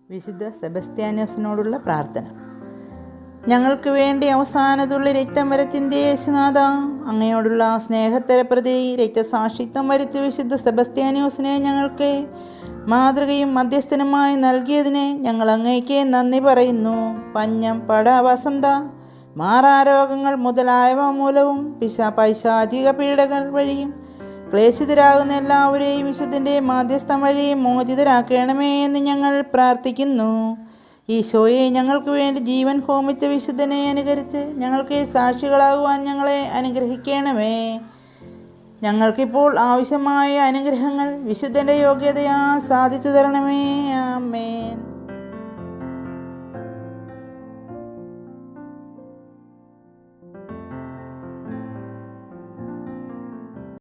വിശുദ്ധ സെബസ്ത്യാനോസിനോടുള്ള പ്രാർത്ഥന. ഞങ്ങൾക്ക് വേണ്ടി അവസാനത്തുള്ള രക്തം വരെ ചിന്തിയ യേശുനാഥ, അങ്ങയോടുള്ള സ്നേഹത്തെ പ്രതി രക്തസാക്ഷിത്വം വരിച്ച വിശുദ്ധ സെബസ്ത്യാനോസിനെ ഞങ്ങൾക്ക് മാതൃകയും മധ്യസ്ഥനുമായി നൽകിയതിനെ ഞങ്ങൾ അങ്ങേക്ക് നന്ദി പറയുന്നു. പഞ്ഞം, പട, വസന്ത, മാറാരോഗങ്ങൾ മുതലായവ മൂലവും പൈശാചിക പീഡകൾ വഴിയും ക്ലേശിതരാകുന്ന എല്ലാവരെയും വിശുദ്ധൻ്റെ മാധ്യസ്ഥം വഴി മോചിതരാക്കണമേ എന്ന് ഞങ്ങൾ പ്രാർത്ഥിക്കുന്നു. ഈശോയെ, ഞങ്ങൾക്ക് വേണ്ടി ജീവൻ ഹോമിച്ച വിശുദ്ധനെ അനുകരിച്ച് ഞങ്ങൾക്ക് സാക്ഷികളാകുവാൻ ഞങ്ങളെ അനുഗ്രഹിക്കണമേ. ഞങ്ങൾക്കിപ്പോൾ ആവശ്യമായ അനുഗ്രഹങ്ങൾ വിശുദ്ധൻ്റെ യോഗ്യതയാൽ സാധിച്ചു തരണമേ. ആമേൻ.